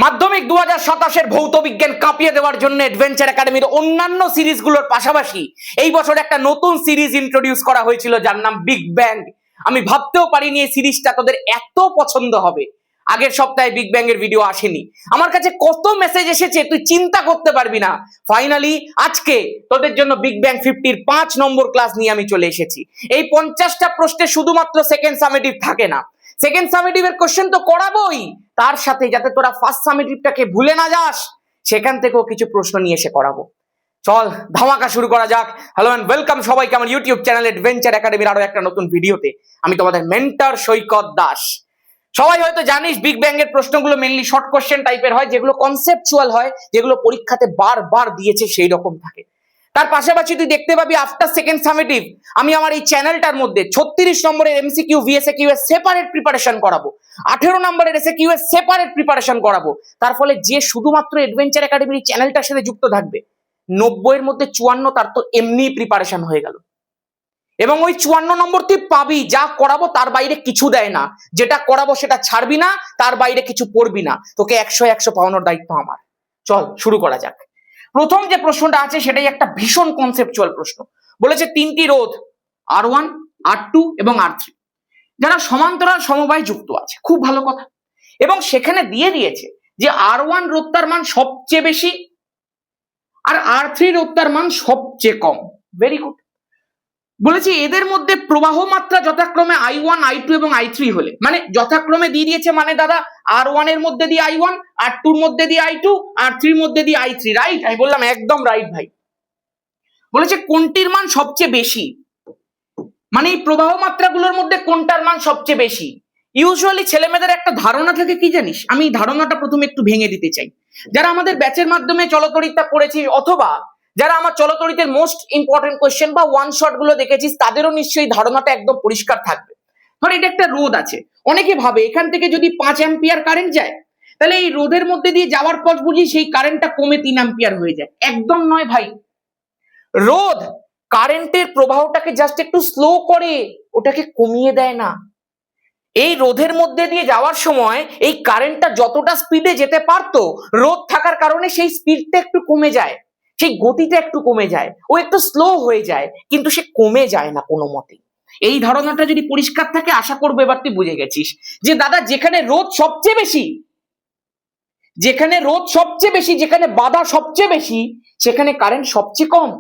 মাধ্যমিক 2027 ভৌত বিজ্ঞান কাঁপিয়ে দেওয়ার জন্য অ্যাডভেঞ্চার একাডেমির অন্যান্য সিরিজগুলোর পাশাপাশি এই বছর একটা নতুন সিরিজ ইন্ট্রোডিউস করা হয়েছিল যার নাম বিগ ব্যাং। আমি ভাবতেও পারিনি এই সিরিজটা তোদের এত পছন্দ হবে। আগের সপ্তাহে বিগ ব্যাং এর ভিডিও আসেনি, আমার কাছে কত মেসেজ এসেছে তুই চিন্তা করতে পারবি না। ফাইনালি আজকে তোদের জন্য বিগ ব্যাং 50 এর 5 নম্বর ক্লাস নিয়ে আমি চলে এসেছি। এই 50টা প্রশ্নে শুধুমাত্র সেকেন্ড সামেটিভ থাকে না, সেকেন্ড সামেটিভের কোশ্চেন তো করাবোই, তার সাথে যাতে তোরা ফার্স্ট সামেটিভটাকে ভুলে না যাস সেখান থেকেও কিছু প্রশ্ন নিয়ে এসে করাবো। চল ধামাকা শুরু করা যাক। হ্যালো এন্ড ওয়েলকাম সবাইকে আমার ইউটিউব চ্যানেল অ্যাডভেঞ্চার একাডেমির আরো একটা নতুন ভিডিওতে। আমি তোমাদের মেন্টর সৈকত দাস। সবাই হয়তো জানিস বিগ ব্যাং এর প্রশ্নগুলো মেইনলি শর্ট কোশ্চেন টাইপের হয়, যেগুলো কনসেপচুয়াল হয়, যেগুলো পরীক্ষাতে বারবার দিয়েছে সেই রকম থাকে। তার পাশাপাশি তুই দেখতে পাবি আফটার সেকেন্ড সামেটিভ আমি আমার এই চ্যানেলটার মধ্যে 36 নম্বরের এমসিকিউ ভিএসকিউ এর সেপারেট প্রিপারেশন করাবো, 18 নম্বরের এসকিউ এর সেপারেট প্রিপারেশন করাবো। তার ফলে যে শুধুমাত্র অ্যাডভেঞ্চার একাডেমির চ্যানেলটার সাথে যুক্ত থাকবে 90 এর মধ্যে 54 তার তো এমনি প্রিপারেশন হয়ে গেল। এবং ওই 54 নম্বর তুই পাবি, যা করাবো তার বাইরে কিছু দেয় না, যেটা করাবো সেটা ছাড়বি না, তার বাইরে কিছু পড়বি না, তোকে 100 পাওয়ানোর দায়িত্ব আমার। চল শুরু করা যাক। প্রথম যে প্রশ্নটা আছে সেটাই একটা ভীষণ কনসেপচুয়াল প্রশ্ন। বলেছে তিনটি রোধ R1 R2 এবং R3 যারা সমান্তরাল সমবায়ে যুক্ত আছে, খুব ভালো কথা। এবং সেখানে দিয়ে দিয়েছে যে R1 রোধটার মান সবচেয়ে বেশি আর R3 রোধটার মান সবচেয়ে কম। Very good. বলেছি এদের মধ্যে প্রবাহ মাত্রা যথাক্রমে I1 I2 এবং I3 হলে, মানে যথাক্রমে দিয়ে দিয়েছে, মানে দাদা R1 এর মধ্যে দিয়ে I1, R2 এর মধ্যে দিয়ে I2, R3 এর মধ্যে দিয়ে I3, রাইট? আমি বললাম একদম রাইট ভাই। বলেছে কোনটির মান সবচেয়ে বেশি, মানে এই প্রবাহ মাত্রাগুলোর মধ্যে কোনটার মান সবচেয়ে বেশি। ইউজুয়ালি ছেলেমেয়েদের একটা ধারণা থাকে, কি জানিস? আমি এই ধারণাটা প্রথমে একটু ভেঙে দিতে চাই। যারা আমাদের ব্যাচের মাধ্যমে চলতরিত্রা পড়েছিস অথবা যারা আমার চলতরিতের মোস্ট ইম্পর্টেন্ট কোয়েশ্চেন বা ওয়ান শট গুলো দেখেছিস তাদেরও নিশ্চয়ই ধারণাটা একদম পরিষ্কার থাকবে। ধর এটা একটা রোধ আছে, অনেকে ভাবে এখান থেকে যদি 5 অ্যাম্পিয়ার কারেন্ট যায় তাহলে এই রোধের মধ্যে দিয়ে যাওয়ার পর বুঝি সেই কারেন্টটা কমে 3 অ্যাম্পিয়ার হয়ে যায়। একদম নয় ভাই। রোধ কারেন্টের প্রবাহটাকে জাস্ট একটু স্লো করে, ওটাকে কমিয়ে দেয় না। এই রোধের মধ্যে দিয়ে যাওয়ার সময় এই কারেন্টটা যতটা স্পিডে যেতে পারতো, রোধ থাকার কারণে সেই স্পিডটা একটু কমে যায়, সেই গতিটা একটু কমে যায়, ও একটু স্লো হয়ে যায়, কিন্তু সে কমে যায় না কোনো মতেই। এই ধারণাটা যদি পরিষ্কার থাকে আশা করবো এবার তুই বুঝে গেছিস যে দাদা যেখানে রোধ সবচেয়ে বেশি, যেখানে রোধ সবচেয়ে বেশি, যেখানে বাধা সবচেয়ে বেশি, সেখানে কারেন্ট সবচেয়ে কম।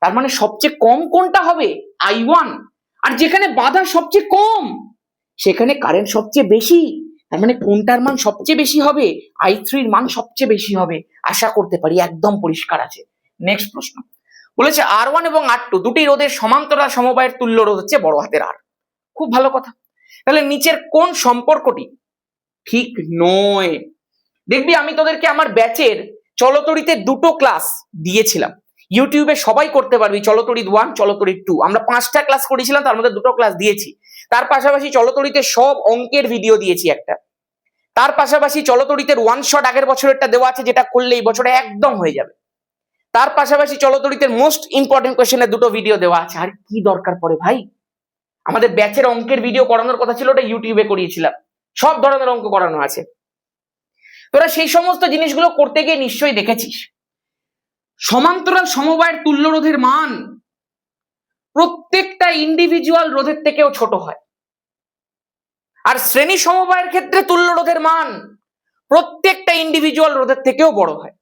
তার মানে সবচেয়ে কম কোনটা হবে? I1। আর যেখানে বাধা সবচেয়ে কম সেখানে কারেন্ট সবচেয়ে বেশি, তার মানে কোনটার মান সবচেয়ে বেশি হবে? I3 এর মান সবচেয়ে বেশি হবে। আশা করতে পারি একদম পরিষ্কার আছে। নেক্সট প্রশ্ন বলেছে R1 এবং R2 দুটি রোধের সমান্তরাল সমবায়ের তুল্য রোধ হচ্ছে বড় হাতের R। খুব ভালো কথা। তাহলে নিচের কোন সম্পর্কটি ঠিক নয়? দেখবি আমি তোদেরকে আমার ব্যাচের চলতরিতে দুটো ক্লাস দিয়েছিলাম, ইউটিউবে সবাই করতে পারবি, চলতরিত 1 চলতরিত 2, আমরা 5টা ক্লাস করেছিলাম, তার মধ্যে দুটো ক্লাস দিয়েছি। তার পাশাপাশি চলতরিতে সব অঙ্কের ভিডিও দিয়েছি একটা। তার পাশাপাশি চলতরিতের ওয়ান শট আগের বছরেরটা দেওয়া আছে, যেটা করলে এই বছরে একদম হয়ে যাবে। তার পাশাপাশি চলতরিতের মোস্ট ইম্পর্টেন্ট কোয়েশ্চেনের দুটো ভিডিও দেওয়া আছে। আর কি দরকার পড়ে ভাই? আমাদের ব্যাচের অঙ্কের ভিডিও করানোর কথা ছিল, ওটা ইউটিউবে করিয়েছিলাম, সব ধরনের অঙ্ক করানো আছে। তোরা সেই সমস্ত জিনিসগুলো করতে গিয়ে নিশ্চয়ই দেখেছিস সমান্তরাল সমবায়ের তুল্য রোধের মান প্রত্যেকটা ইন্ডিভিজুয়াল রোধের থেকেও ছোট হয়, আর শ্রেণী সমবায়ের ক্ষেত্রে তুল্য রোধের মান প্রত্যেকটা ইন্ডিভিজুয়াল রোধের থেকেও বড় হয়।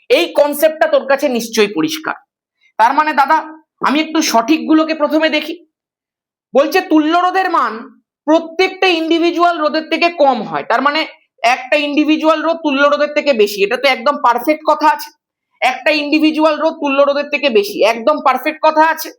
এই কনসেপ্টটা তোর কাছে নিশ্চয়ই পরিষ্কার। তার মানে দাদা আমি একটু সঠিকগুলোকে প্রথমে দেখি। বলছে তুল্য রোধের মান প্রত্যেকটা ইন্ডিভিজুয়াল রোধের থেকে কম হয়, তার মানে একটা ইন্ডিভিজুয়াল রোধ তুল্য রোধের থেকে বেশি, এটা তো একদম পারফেক্ট কথা আছে। একটা ইন্ডিভিজুয়াল রোধ তুল্য রোধের থেকে বেশি, একদম পারফেক্ট কথা আছে।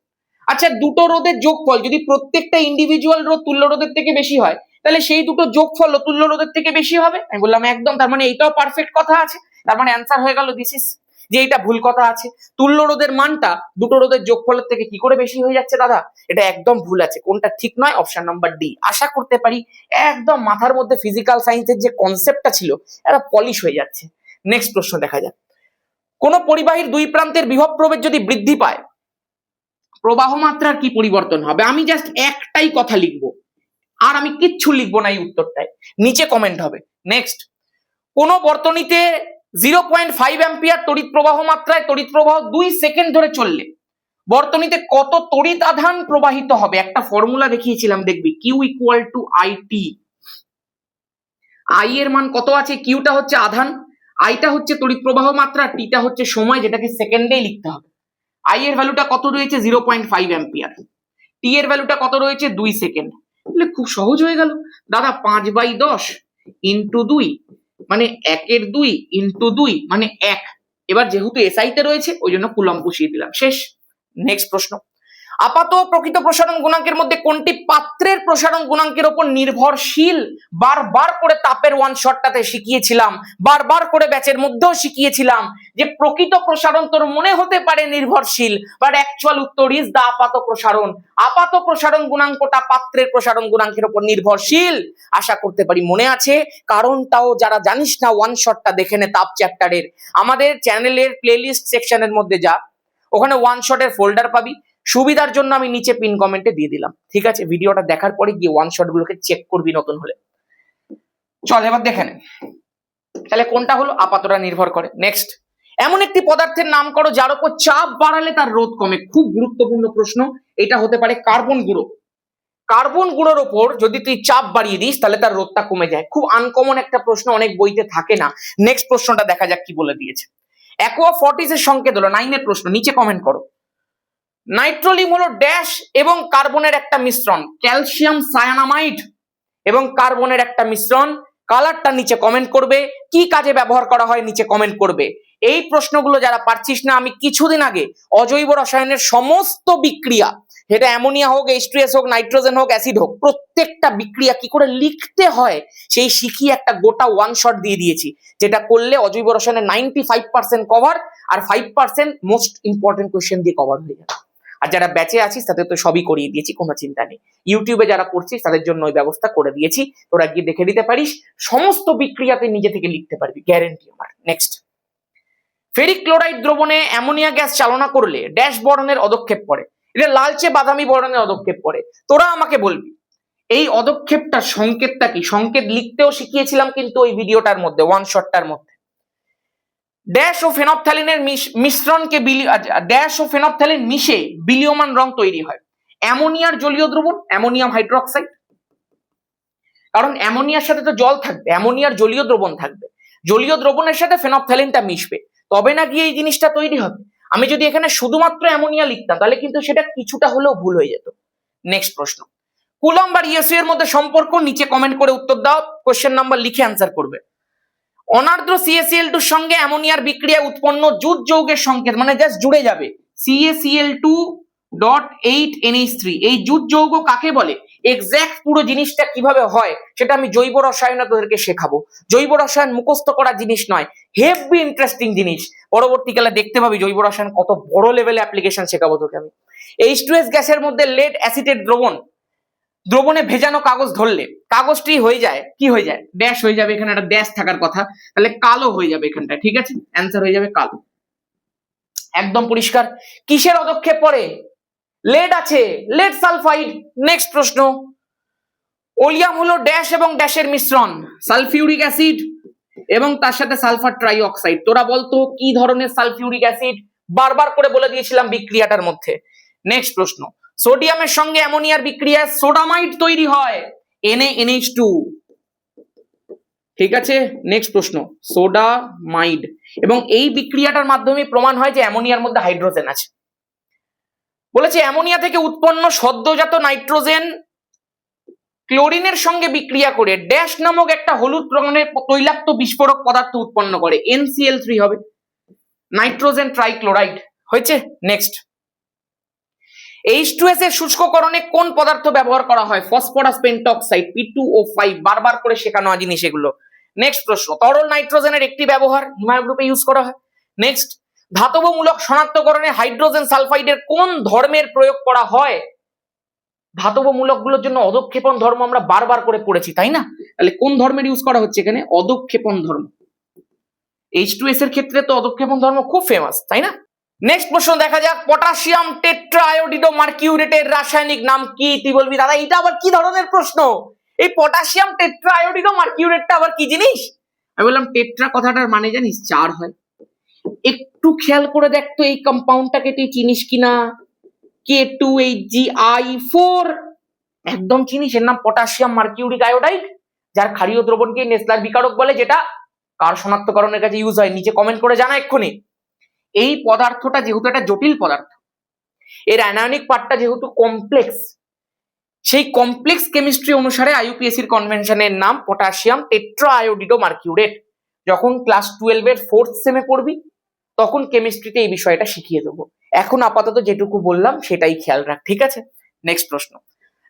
আচ্ছা দুটো রোধের যোগফল যদি প্রত্যেকটা ইন্ডিভিজুয়াল রোধ তুল্য রোধের থেকে বেশি হয় তাহলে সেই দুটো যোগফল তুল্য রোধের থেকে বেশি হবে। আমি বললাম একদম, তার মানে এইটাও পারফেক্ট কথা আছে। তার মানে অ্যান্সার হয়ে গেল দিস ইজ, যে এটা ভুল কথা আছে। তুল্য রোধের মানটা দুটো রোধের যোগফলের থেকে কি করে বেশি হয়ে যাচ্ছে দাদা? এটা একদম ভুল আছে, কোনটা ঠিক নয়? Option number D. আশা করতে পারি একদম মাথার মধ্যে ফিজিক্যাল সায়েন্সের যে কনসেপ্টটা ছিল এটা পলিশ হয়ে যাচ্ছে। নেক্সট প্রশ্ন দেখা যাক। কোন পরিবাহীর দুই প্রান্তের বিভব প্রভেদ যদি বৃদ্ধি পায় প্রবাহ মাত্রার কি পরিবর্তন হবে? আমি জাস্ট একটাই কথা লিখবো, আর আমি কিচ্ছু লিখবো না এই উত্তরটায়, নিচে কমেন্ট হবে। নেক্সট, কোন বর্তনীতে 0.5 অ্যাম্পিয়ার তড়িৎ প্রবাহ মাত্রায় তড়িৎ প্রবাহ 2 সেকেন্ড ধরে চললে বর্তনীতে কত তড়িৎ আধান প্রবাহিত হবে? একটা ফর্মুলা দেখিয়েছিলাম, দেখবি Q equal to IT. I এর মান কত আছে? কিউটা হচ্ছে আধান, আইটা হচ্ছে তড়িৎ প্রবাহ মাত্রা, টিটা হচ্ছে সময়, যেটাকে সেকেন্ডেই লিখতে হবে। আই এর ভ্যালুটা কত রয়েছে? 0.5 অ্যাম্পিয়ার। টি এর ভ্যালুটা কত রয়েছে? 2 সেকেন্ড। তাহলে খুব সহজ হয়ে গেল দাদা, 5/10 ইন্টু 2 মানে 1/2 ইন্টু 2 মানে 1। এবার যেহেতু এসআই তে রয়েছে ওই জন্য কুলম্ব বসিয়ে দিলাম, শেষ। নেক্সট প্রশ্ন, আপাত ও প্রকৃত প্রসারণ গুণাঙ্কের মধ্যে কোনটি পাত্রের প্রসারণ গুণাঙ্কের উপর নির্ভরশীল? বারবার করে তাপের ওয়ান শটটাতে শিখিয়েছিলাম, বারবার করে ব্যাচের মধ্যেও শিখিয়েছিলাম যে প্রকৃত প্রসারণ তোর মনে হতে পারে নির্ভরশীল, বাট অ্যাকচুয়াল উত্তর ইজ দা আপাত প্রসারণ। আপাত প্রসারণ গুণাঙ্কটা পাত্রের প্রসারণ গুণাঙ্কের উপর নির্ভরশীল। আশা করতে পারি মনে আছে। কারণটাও যারা জানিস না ওয়ান শটটা দেখে নে তাপ চ্যাপ্টারের, আমাদের চ্যানেলের প্লেলিস্ট সেকশনের মধ্যে যা, ওখানে ওয়ান শটের ফোল্ডার পাবি। সুবিধার জন্য আমি নিচে পিন কমেন্টে দিয়ে দিলাম, ঠিক আছে? ভিডিওটা দেখার পরে গিয়ে ওয়ান শট গুলোকে চেক করবি নতুন হলে। চল এবার দেখে নে তাহলে কোনটা হলো আপাতটা নির্ভর করে। নেক্সট, এমন একটি পদার্থের নাম করো যার উপর চাপ বাড়ালে তার রোধ কমে। খুব গুরুত্বপূর্ণ প্রশ্ন এটা হতে পারে কার্বন গুঁড়ো। কার্বন গুঁড়োর ওপর যদি তুই চাপ বাড়িয়ে দিস তাহলে তার রোধটা কমে যায়। খুব আনকমন একটা প্রশ্ন, অনেক বইতে থাকে না। নেক্সট প্রশ্নটা দেখা যাক কি বলে দিয়েছে। অ্যাকোয়া ফর্টিসের সংকেত হলো, 9 এর প্রশ্ন, নিচে কমেন্ট করো। নাইট্রোলিম হলো ড্যাশ এবং কার্বনের একটা মিশ্রণ, ক্যালসিয়াম সায়ানামাইড এবং কার্বনের একটা মিশ্রণ। কালারটা নিচে কমেন্ট করবে। কি কাজে ব্যবহার করা হয় নিচে কমেন্ট করবে। এই প্রশ্নগুলো যারা পারছিস না, আমি কিছুদিন আগে অজৈব রসায়নের সমস্ত বিক্রিয়া, সেটা অ্যামোনিয়া হোক, H2S হোক, নাইট্রোজেন হোক, অ্যাসিড হোক, প্রত্যেকটা বিক্রিয়া কি করে লিখতে হয় সেই শিখিয়ে একটা গোটা ওয়ান শট দিয়ে দিয়েছি, যেটা করলে অজৈব রসায়নের 95% কভার আর 5% মোস্ট ইম্পর্টেন্ট কোয়েশ্চেন দিয়ে কভার হয়ে যাবে। আর যারা ব্যাচে আছিস তাদের তো সবই করিয়ে দিয়েছি, কোনো চিন্তা নেই। ইউটিউবে যারা পড়ছিস তাদের জন্য ওই ব্যবস্থা করে দিয়েছি, তোরা গিয়ে দেখে দিতে পারিস। সমস্ত বিক্রিয়াতে নিজে থেকে লিখতে পারবি, গ্যারেন্টি আমার। নেক্সট, ফেরিক ক্লোরাইড দ্রবণে অ্যামোনিয়া গ্যাস চালনা করলে ড্যাশ বর্ণের অদক্ষেপ পড়ে। এটা লালচে বাদামি বর্ণের অদক্ষেপ পড়ে। তোরা আমাকে বলবি এই অদক্ষেপটার সংকেতটা কি? সংকেত লিখতেও শিখিয়েছিলাম কিন্তু ওই ভিডিওটার মধ্যে, ওয়ান শটটার মধ্যে। ড্যাশ ও ফেনপথ্যালিনের মিশ্রণকে ড্যাশ ও ফেনপথ্যালিন মিশে বিলীয়মান রং তৈরি হয়। অ্যামোনিয়ার জলীয় দ্রবণ অ্যামোনিয়াম হাইড্রোক্সাইড, কারণ অ্যামোনিয়ার সাথে তো জল থাকবে, অ্যামোনিয়ার জলীয় দ্রবণ থাকবে, জলীয় দ্রবণের সাথে ফেনপথ্যালিনটা মিশবে, তবে না গিয়ে এই জিনিসটা তৈরি হবে। আমি যদি এখানে শুধুমাত্র অ্যামোনিয়া লিখতাম তাহলে কিন্তু সেটা কিছুটা হলেও ভুল হয়ে যেত। নেক্সট প্রশ্ন, কুলম্ব আর ইএসইউ এর মধ্যে সম্পর্ক নিচে কমেন্ট করে উত্তর দাও, কোশ্চেন নাম্বার লিখে অ্যান্সার করবে। অনার্দ্র CaCl2 সঙ্গে অ্যামোনিয়ার বিক্রিয়া উৎপন্ন জুট যৌগের সংকেত, মানে জাস্ট জুড়ে যাবে, CaCl2.8NH3। এই জুট যৌগ কাকে বলে? এক্স্যাক্ট পুরো জিনিসটা কিভাবে হয় সেটা আমি জৈব রসায়নে তোদেরকে শেখাবো। জৈব রসায়ন মুখস্থ করা জিনিস নয়, হেভি ইন্টারেস্টিং জিনিস। পরবর্তীকালে দেখতে পাবি জৈব রসায়ন কত বড় লেভেলে অ্যাপ্লিকেশন শেখাবো তোকে আমি। H2S গ্যাসের মধ্যে লেড অ্যাসিটেট দ্রবণে ভেজানো কাগজ ধরলে কাগজটি হয়ে যায়, কি হয়ে যায়? ড্যাশ হয়ে যাবে, এখানে একটা ড্যাশ থাকার কথা, তাহলে কালো হয়ে যাবে এখানটা, ঠিক আছে? অ্যান্সার হয়ে যাবে কালো, একদম পরিষ্কার। কিসের অদক্ষেপ পড়ে? লেড আছে, লেড সালফাইড। নেক্সট প্রশ্ন, ওলিয়াম হলো ড্যাশ এবং ড্যাশের মিশ্রণ, সালফিউরিক অ্যাসিড এবং তার সাথে সালফার ট্রাইঅক্সাইড। তোরা বলতো কি ধরনের সালফিউরিক অ্যাসিড? বারবার করে বলে দিয়েছিলাম বিক্রিয়াটার মধ্যে। নেক্সট প্রশ্ন, সোডিয়ামের সঙ্গে অ্যামোনিয়ার বিক্রিয়ায় সোডামাইড তৈরি হয়, NaNH2, ঠিক আছে? নেক্সট প্রশ্ন, সোডামাইড, এবং এই বিক্রিয়াটার মাধ্যমে প্রমাণ হয় যে অ্যামোনিয়ার মধ্যে হাইড্রোজেন আছে। বলেছে অ্যামোনিয়া থেকে উৎপন্ন সদ্যজাত নাইট্রোজেন ক্লোরিনের সঙ্গে বিক্রিয়া করে ড্যাশ নামক একটা হলুদ রঙের তৈলাক্ত বিস্ফোরক পদার্থ উৎপন্ন করে, NCl3 হবে, নাইট্রোজেন ট্রাইক্লোরাইড হয়েছে। নেক্সট, H2S এর শুষ্ককরণে কোন পদার্থ ব্যবহার করা হয়? ফসফরাস পেন্টক্সাইড, P2O5, বারবার করে শেখানো জিনিস এগুলো। নেক্সট প্রশ্ন, তরল নাইট্রোজেনের একটি ব্যবহার হিমায়ন গ্রুপে ইউজ করা হয়। নেক্সট, ধাতবমূলক শনাক্তকরণে হাইড্রোজেন সালফাইডের কোন ধর্মের প্রয়োগ করা হয়? ধাতবমূলক গুলোর জন্য অদক্ষেপণ ধর্ম আমরা বারবার করে পড়েছি, তাই না? তাহলে কোন ধর্মের ইউজ করা হচ্ছে এখানে? অদক্ষেপণ ধর্ম। H2S এর ক্ষেত্রে তো অদক্ষেপণ ধর্ম খুব ফেমাস, তাই না? নেক্সট প্রশ্ন দেখা যাক, পটাশিয়াম টেট্রাআয়োডিনো মার্কিউরেটের রাসায়নিক নাম কি? তুই বলবি দাদা এটা আবার কি ধরনের প্রশ্ন? এই পটাশিয়াম টেট্রাআয়োডিনো মার্কিউরেটটা আবার কি জিনিস? আমি বললাম টেট্রা কথাটার মানে জানিস 4 হয়। একটু খেয়াল করে দেখ তো এই কম্পাউন্ডটাকে তুই চিনিস কিনা, K2HgI4, একদম চিনিস, এর নাম পটাশিয়াম মার্কিউরিক আয়োডাইড, যার ক্ষারীয় দ্রবণকে নেসলার বিকারক বলে, যেটা কার শনাক্তকরণের কাছে ইউজ হয় নিচে কমেন্ট করে জানা এক্ষুনি। এই পদার্থটা যেহেতু একটা জটিল পদার্থ, এর অ্যানায়নিক পার্টটা যেহেতু কমপ্লেক্স, সেই কমপ্লেক্স কেমিস্ট্রি অনুসারে আইইউপিএসির কনভেনশনের নাম পটাশিয়াম টেট্রা আয়োডিডো মার্কিউরেট। যখন ক্লাস 12 এর 4th সেমে পড়বি তখন কেমিস্ট্রিতে এই বিষয়টা শিখিয়ে দেবো। এখন আপাতত যেটুকু বললাম সেটাই খেয়াল রাখ, ঠিক আছে? নেক্সট প্রশ্ন,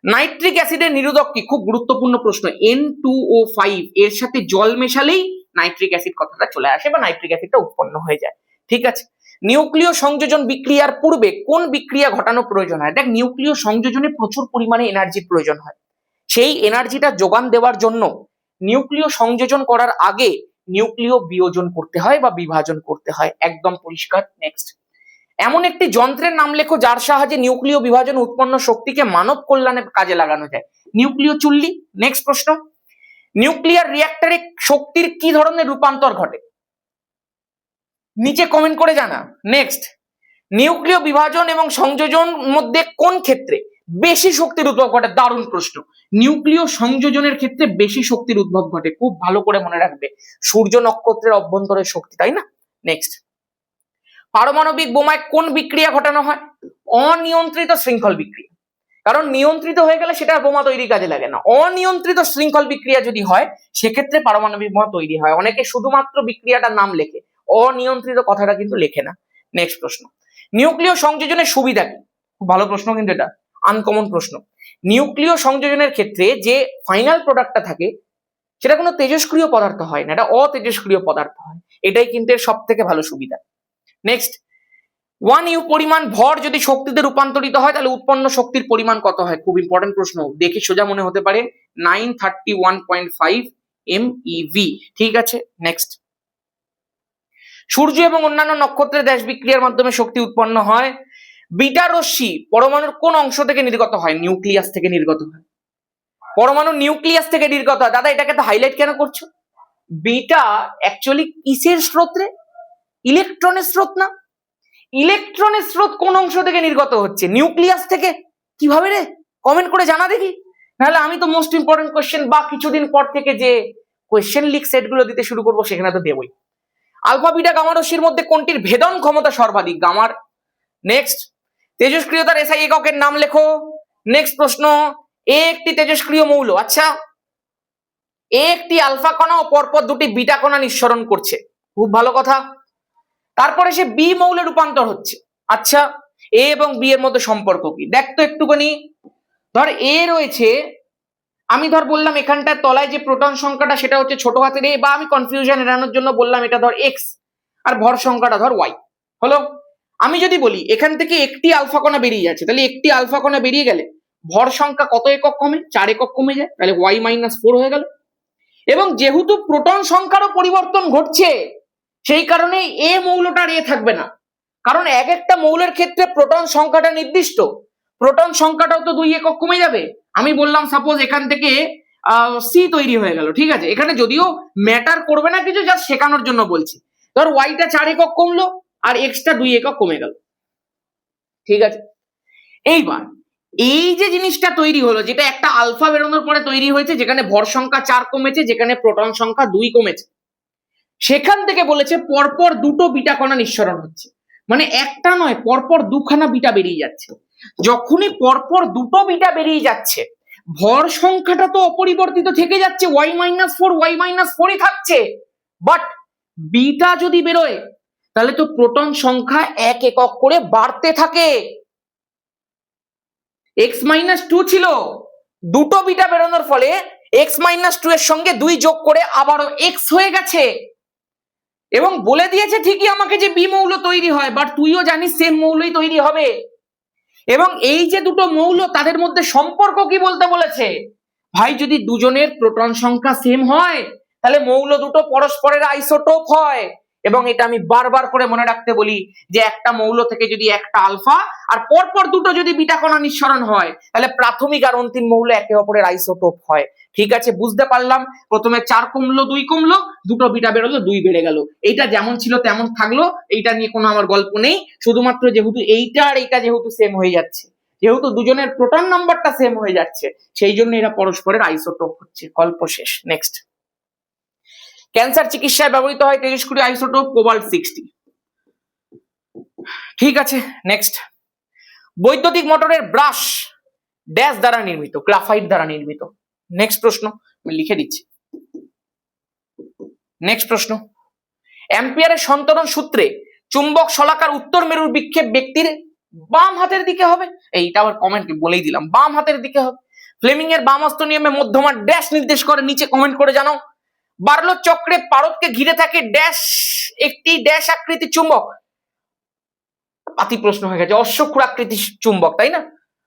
নাইট্রিক অ্যাসিডের নিরোধক কি? খুব গুরুত্বপূর্ণ প্রশ্ন। N2O5 এর সাথে জল মেশালেই নাইট্রিক অ্যাসিড কথাটা চলে আসে বা নাইট্রিক অ্যাসিডটা উৎপন্ন হয়ে যায়, ঠিক আছে? নিউক্লিয় সংযোজন বিক্রিয়ার পূর্বে কোন বিক্রিয়া ঘটানো প্রয়োজন হয়? দেখ, নিউক্লিয় সংযোজনে প্রচুর পরিমাণে এনার্জির প্রয়োজন হয়। সেই এনার্জিটা যোগান দেওয়ার জন্য নিউক্লিয় সংযোজন করার আগে নিউক্লিয় বিয়োজন করতে হয় বা বিভাজন করতে হয়, একদম পরিষ্কার। নেক্সট, এমন একটি যন্ত্রের নাম লেখো যার সাহায্যে নিউক্লিয় বিভাজন উৎপন্ন শক্তিকে মানব কল্যাণে কাজে লাগানো যায়। নিউক্লিয় চুল্লি। নেক্সট প্রশ্ন, নিউক্লিয়ার রিঅ্যাক্টরে শক্তির কি ধরনের রূপান্তর ঘটে? নিচে কমেন্ট করে জানা। নেক্সট, নিউক্লিয় বিভাজন এবং সংযোজন মধ্যে কোন ক্ষেত্রে বেশি শক্তির উদ্ভব ঘটে? দারুণ প্রশ্ন। নিউক্লিয় সংযোজনের ক্ষেত্রে বেশি শক্তির উদ্ভব ঘটে, খুব ভালো করে মনে রাখবে, সূর্য নক্ষত্রের অভ্যন্তরের শক্তি, তাই না? নেক্সট, পারমাণবিক বোমায় কোন বিক্রিয়া ঘটানো হয়? অনিয়ন্ত্রিত শৃঙ্খল বিক্রিয়া। কারণ নিয়ন্ত্রিত হয়ে গেলে সেটা বোমা তৈরি কাজে লাগে না। অনিয়ন্ত্রিত শৃঙ্খল বিক্রিয়া যদি হয় সেক্ষেত্রে পারমাণবিক বোমা তৈরি হয়। অনেকে শুধুমাত্র বিক্রিয়াটার নাম লেখে, অনিয়ন্ত্রিত কথাটা কিন্তু লেখে না। নেক্সট প্রশ্ন, নিউক্লিয় সংযোজনের সুবিধা কি? খুব ভালো প্রশ্ন, কিন্তু এটা আনকমন প্রশ্ন। নিউক্লিয় সংযোজনের ক্ষেত্রে যে ফাইনাল প্রোডাক্টটা থাকে সেটা কোনো তেজস্ক্রিয় পদার্থ হয় না, এটা অতেজস্ক্রিয় পদার্থ হয়। এটাই কিন্তু এর সব থেকে ভালো সুবিধা। নেক্সট, 1U পরিমাণ ভর যদি শক্তিতে রূপান্তরিত হয় তাহলে উৎপন্ন শক্তির পরিমাণ কত হয়? খুব ইম্পর্টেন্ট প্রশ্ন, দেখে সোজা মনে হতে পারে, 931.5 MeV, ঠিক আছে? নেক্সট, সূর্য এবং অন্যান্য নক্ষত্রের দেশ বিক্রিয়ার মাধ্যমে শক্তি উৎপন্ন হয়। বিটা রশ্মি পরমাণুর কোন অংশ থেকে নির্গত হয়? নিউক্লিয়াস থেকে নির্গত হয়। পরমাণু নিউক্লিয়াস থেকে নির্গত হয়। দাদা এটাকে তো হাইলাইট কেন করছো? বিটা অ্যাকচুয়ালি কিসের স্রোত রে? ইলেকট্রনের স্রোত না? ইলেকট্রনের স্রোত কোন অংশ থেকে নির্গত হচ্ছে? নিউক্লিয়াস থেকে। কিভাবে রে? কমেন্ট করে জানা দেখি, নাহলে আমি তো মোস্ট ইম্পর্টেন্ট কোয়েশ্চেন বা কিছুদিন পর থেকে যে কোয়েশ্চেন লিক সেটগুলো দিতে শুরু করবো সেখানে তো দেবই। আলফা বিটা গামা রশ্মির মধ্যে কোনটির ভেদন ক্ষমতা সর্বাধিক? গামার। নেক্সট, তেজস্ক্রিয়তার এসআই এককের নাম লেখো। নেক্সট প্রশ্ন, এ একটি তেজস্ক্রিয় মৌল, আচ্ছা এ একটি আলফা কণা ও পরপর দুটি বিটা কণা নিঃসরণ করছে, খুব ভালো কথা। তারপরে সে বি মৌলে রূপান্তর হচ্ছে, আচ্ছা এ এবং বি এর মধ্যে সম্পর্ক কি? দেখ তো একটুখানি, ধর এ রয়েছে, আমি ধর বললাম এখানটার তলায় যে প্রোটন সংখ্যাটা সেটা হচ্ছে ছোট হাতের এ, বা আমি কনফিউশন এড়ানোর জন্য বললাম এটা ধর এক্স, আর ভর সংখ্যাটা ধর ওয়াই হলো। আমি যদি বলি এখান থেকে একটি আলফা কণা বেরিয়ে যাচ্ছে, তাহলে একটি আলফা কণা বেরিয়ে গেলে ভর সংখ্যা কত একক কমে? 4 একক কমে যায়, তাহলে y-4 হয়ে গেল। এবং যেহেতু প্রোটন সংখ্যারও পরিবর্তন ঘটছে সেই কারণে এ মৌলটার এ থাকবে না, কারণ এক একটা মৌলের ক্ষেত্রে প্রোটন সংখ্যাটা নির্দিষ্ট, প্রোটন সংখ্যাটাও তো 2 একক কমে যাবে। আমি বললাম সাপোজ এখান থেকে সি তৈরি হয়ে গেল, ঠিক আছে? এখানে যদিও ম্যাটার করবে না কিছু, জাস্ট শেখানোর জন্য বলছি। ধর ওয়াইটা 4 একক কমলো আর এক্সটা 2 একক কমে গেল, ঠিক আছে? এইবার এই যে জিনিসটা তৈরি হলো, যেটা একটা আলফা বেরোনোর পরে তৈরি হয়েছে, যেখানে ভর সংখ্যা 4 কমেছে, যেখানে প্রোটন সংখ্যা 2 কমেছে, সেখান থেকে বলেছে পরপর দুটো বিটা কণা নিঃসরণ হচ্ছে, মানে একটা নয়, পরপর দুখানা বিটা বেরিয়ে যাচ্ছে। যখনই পরপর দুটো বিটা বেরিয়ে যাচ্ছে ভর সংখ্যাটা তো অপরিবর্তিত থেকে যাচ্ছে, y-4 থাকছে, বাট বিটা যদি বেরোয় তাহলে তো প্রোটন সংখ্যা 1 একক করে বাড়তে থাকে। x-2 ছিল, দুটো বিটা বেরোনোর ফলে x-2 এর সঙ্গে 2 যোগ করে আবারও x হয়ে গেছে, এবং বলে দিয়েছে ঠিকই আমাকে যে বি মৌল তৈরি হয়, বাট তুইও জানিস সেম মৌলই তৈরি হবে। এবং এই যে দুটো মৌল তাদের মধ্যে সম্পর্ক কি বলতে বলেছে? ভাই যদি দুজনের প্রোটন সংখ্যা সেম হয় তাহলে মৌল দুটো পরস্পরের আইসোটোপ হয়, এবং এটা আমি বারবার করে মনে রাখতে বলি যে একটা মৌল থেকে যদি একটা আলফা আর পরপর দুটো যদি বিটা কণা নিঃসরণ হয় তাহলে প্রাথমিক আর অন্তিম মৌল একে অপরের আইসোটোপ হয়। ঠিক আছে, বুঝতে পারলাম। প্রথমে 4 কমলো, 2 কমলো, দুটো বিটা বেরোলো, 2 বেড়ে গেল। এইটা যেমন ছিল তেমন থাকলো, এইটা নিয়ে কোনো আমার গল্প নেই। শুধুমাত্র যেহেতু এইটা আর এইটা যেহেতু সেম হয়ে যাচ্ছে, যেহেতু দুজনের প্রোটন নাম্বারটা সেম হয়ে যাচ্ছে, সেই জন্য এরা পরস্পরের আইসোটোপ হচ্ছে। গল্প শেষ। নেক্সট, ক্যান্সার চিকিৎসায় ব্যবহৃত হয় তেজস্ক্রিয় আইসোটোপ কোবাল্ট 60। ঠিক আছে, নেক্সট, বৈদ্যুতিক মোটরের ব্রাশ ড্যাশ দ্বারা নির্মিত, গ্রাফাইট দ্বারা নির্মিত। নেক্সট প্রশ্ন আমি লিখে দিচ্ছি। নেক্সট প্রশ্ন, অ্যাম্পিয়ারের সন্তরণ সূত্রে চুম্বক শলাকার উত্তর মেরুর বিক্ষেপ ব্যক্তির বাম হাতের দিকে হবে। এইটা আবার কমেন্টে বলেই দিলাম, বাম হাতের দিকে হবে। ফ্লেমিং এর বামহস্ত নিয়মে মধ্যমা ড্যাশ নির্দেশ করে, নিচে কমেন্ট করে জানাও। বার্লো চক্রে পারদকে ঘিরে থাকে ড্যাশ একটি ড্যাশ আকৃতির চুম্বক। পাতি প্রশ্ন হয়ে গেছে, অশ্বক্ষুর আকৃতির চুম্বক, তাই না?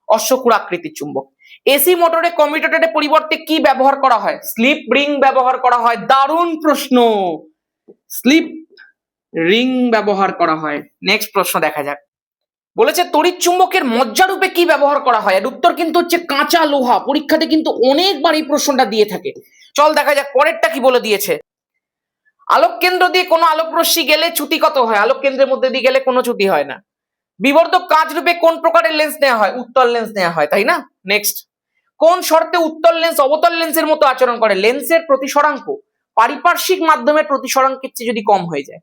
অশ্বক্ষুর আকৃতির চুম্বক। এসি মোটরে কমিউটেটরের পরিবর্তে কি ব্যবহার করা হয়? স্লিপ রিং ব্যবহার করা হয়। দারুণ প্রশ্ন, স্লিপ রিং ব্যবহার করা হয়। নেক্সট প্রশ্ন দেখা যাক। বলেছে তড়িৎ চুম্বকের মজ্জারূপে কি ব্যবহার করা হয়? এর উত্তর কিন্তু হচ্ছে কাঁচা লোহা। পরীক্ষাতে কিন্তু অনেকবার এই প্রশ্নটা দিয়ে থাকে। চল দেখা যাক পরেরটা কি বলে দিয়েছে। আলোক কেন্দ্র দিয়ে কোনো আলোক রশ্মি গেলে চ্যুতি কত হয়? আলোক কেন্দ্রের মধ্যে দিয়ে গেলে কোনো চ্যুতি হয় না। বিবর্ধক কাঁচ রূপে কোন প্রকারের লেন্স নেওয়া হয়? উত্তল লেন্স নেওয়া হয়, তাই না? নেক্সট, কোন শর্তে উত্তল লেন্স অবতল লেন্সের মতো আচরণ করে? লেন্সের প্রতিসরাঙ্ক পারিপার্শ্বিক মাধ্যমের প্রতিসরাঙ্কের চেয়ে যদি কম হয়ে যায়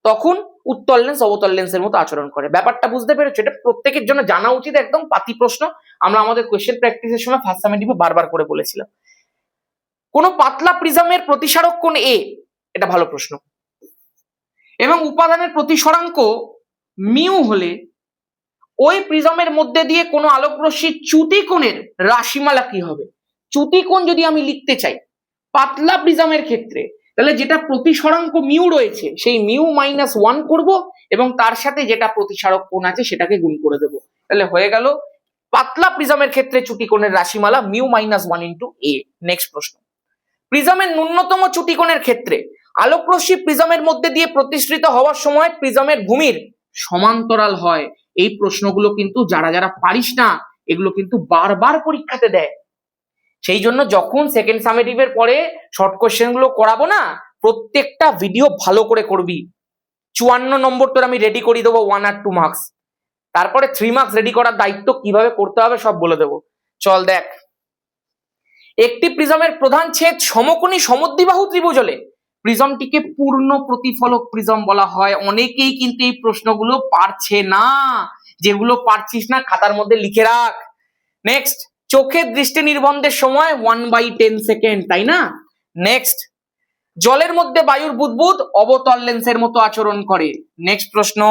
তখন উত্তল লেন্স অবতল লেন্সের মতো আচরণ করে। ব্যাপারটা বুঝতে পেরেছো? এটা প্রত্যেকের জন্য জানা উচিত, একদম পাতি প্রশ্ন। আমরা আমাদের কোয়েশ্চেন প্র্যাকটিসের সময় ফার্স্ট সামেটিভে বারবার করে বলেছিলাম। কোন পাতলা প্রিজমের প্রতিসারক কোণ এ? এটা ভালো প্রশ্ন। এবং উপাদানের প্রতিসরাঙ্ক মিউ হলে ওই প্রিজমের মধ্যে দিয়ে কোনো আলোক রশ্মির চ্যুতি কোণের রাশিমালা কি হবে? চ্যুতি কোণ যদি আমি লিখতে চাই পাতলা প্রিজমের ক্ষেত্রে, তাহলে যেটা প্রতিসরাঙ্ক মিউ রয়েছে সেই মিউ -1 করব এবং তার সাথে যেটা প্রতিসারক কোণ আছে সেটাকে গুণ করে দেব। তাহলে হয়ে গেল পাতলা প্রিজমের ক্ষেত্রে চ্যুতি কোণের রাশিমালা মিউ -1 ইন্টু এ। নেক্সট প্রশ্ন, প্রিজমের ন্যূনতম চ্যুতি কোণের ক্ষেত্রে আলোক রশ্মি প্রিজমের মধ্যে দিয়ে প্রতিসৃত হওয়ার সময় প্রিজমের ভূমির সমান্তরাল হয়। এই প্রশ্নগুলো কিন্তু যারা যারা পারিস না এগুলো কিন্তু বারবার পরীক্ষাতে দেয়। সেই জন্য যখন সেকেন্ড সামেটিভের পরে শর্ট কোশ্চেন গুলো করাবো না, প্রত্যেকটা ভিডিও ভালো করে করবি। 54 নম্বর তোর আমি রেডি করে দেবো 1 আর 2 মার্কস। তারপরে 3 মার্কস রেডি করার দায়িত্ব কিভাবে করতে হবে সব বলে দেবো। চল দেখ, একটি প্রিজমের প্রধান ছেদ সমকোণী সমদ্বিবাহু ত্রিভুজ হলে প্রিজমটিকে পূর্ণ প্রতিফলক প্রিজম বলা হয়। অনেকেই কিন্তু এই প্রশ্নগুলো পারছে না, যেগুলো পারছিস না খাতার মধ্যে লিখে রাখ। নেক্সট, চোখের দৃষ্টি নির্বন্ধের সময় 1/10 সেকেন্ড, তাই না? নেক্সট, জলের মধ্যে বায়ুর বুদবুদ অবতল লেন্সের মতো আচরণ করে। নেক্সট প্রশ্ন,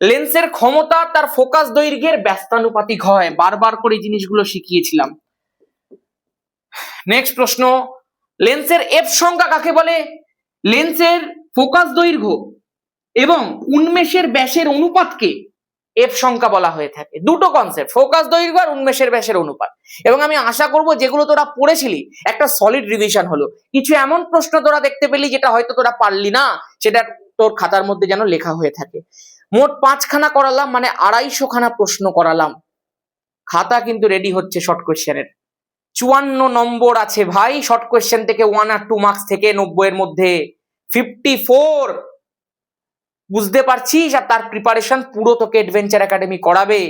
লেন্সের ক্ষমতা তার ফোকাস দৈর্ঘ্যের ব্যস্তানুপাতিক হয়। বারবার করে জিনিসগুলো শিখিয়েছিলাম। নেক্সট প্রশ্ন, লেন্সের এফ সংখ্যা কাকে বলে? লেন্সের ফোকাস দৈর্ঘ্য এবং উন্মেষের ব্যাসের অনুপাতকে এফ সংখ্যা বলা হয়ে থাকে। দুটো কনসেপ্ট, ফোকাস দৈর্ঘ্য আর উন্মেষের ব্যাসের অনুপাত। এবং আমি আশা করব যেগুলো তোরা পড়েছিলি একটা সলিড রিভিশন হলো। কিছু এমন প্রশ্ন তোরা দেখতে পেলি যেটা হয়তো তোরা পারলি না, সেটা তোর খাতার মধ্যে যেন লেখা হয়ে থাকে। মোট 5 খানা করালাম, মানে 250 খানা প্রশ্ন করালাম। খাতা কিন্তু রেডি হচ্ছে শর্ট কোশ্চেনের। 54 নম্বর আছে ভাই শর্ট কোশ্চেন থেকে, 1 আর 2 মার্কস থেকে 90 এর মধ্যে 54। বুঝতে পারছিস? আর তার প্রিপারেশন পুরো তোকে অ্যাডভেঞ্চার একাডেমি করাবে।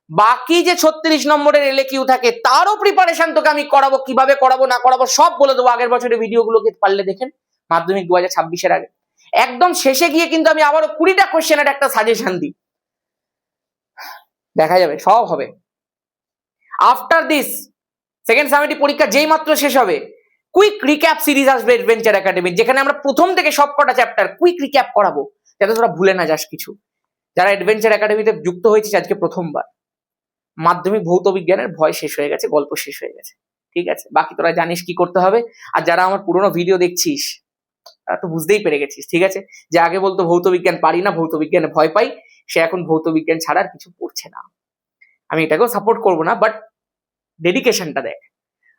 বাকি যে 36 নম্বরের এলএকিউ থাকে তারও প্রিপারেশন তোকে আমি করাবো। কিভাবে করাবো না করাবো সব বলে দেবো। আগের বছরের ভিডিওগুলোকে পারলে দেখেন, মাধ্যমিক 2026-এর আগে। একদম শেষে গিয়ে কিন্তু আমি আবারও 20টা কোশ্চেনের একটা সাজেশন দিই, দেখা যাবে সব হবে। আফটার দিস সেকেন্ড সামেটিভ পরীক্ষা যেই মাত্র শেষ হবে, কুইক রিক্যাপ সিরিজ আসবে অ্যাডভেঞ্চার একাডেমি, যেখানে আমরা প্রথম থেকে সব কটা চ্যাপ্টার কুইক রিক্যাপ করাবো, যাতে তোরা ভুলে না যাস কিছু। যারা অ্যাডভেঞ্চার একাডেমিতে যুক্ত হয়েছিস আজকে প্রথমবার, মাধ্যমিক ভৌত বিজ্ঞানের ভয় শেষ হয়ে গেছে, গল্প শেষ হয়ে গেছে। ঠিক আছে, বাকি তোরা জানিস কি করতে হবে। আর যারা আমার পুরোনো ভিডিও দেখছিস তারা তো বুঝতেই পেরে গেছিস, ঠিক আছে, যে আগে বলতো ভৌত বিজ্ঞান পারি না, ভৌত বিজ্ঞানে ভয় পাই, সে এখন ভৌত বিজ্ঞান ছাড়া আর কিছু পড়ছে না। আমি এটাকেও সাপোর্ট করবো না, বাট ডেডিকেশনটা দেখ।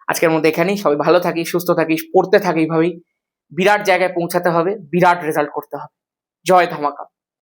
আজকের মধ্যে এখানেই, সবাই ভালো থাকিস, সুস্থ থাকিস, পড়তে থাক এইভাবেই। বিরাট জায়গায় পৌঁছাতে হবে, বিরাট রেজাল্ট করতে হবে। জয় ধামাকা।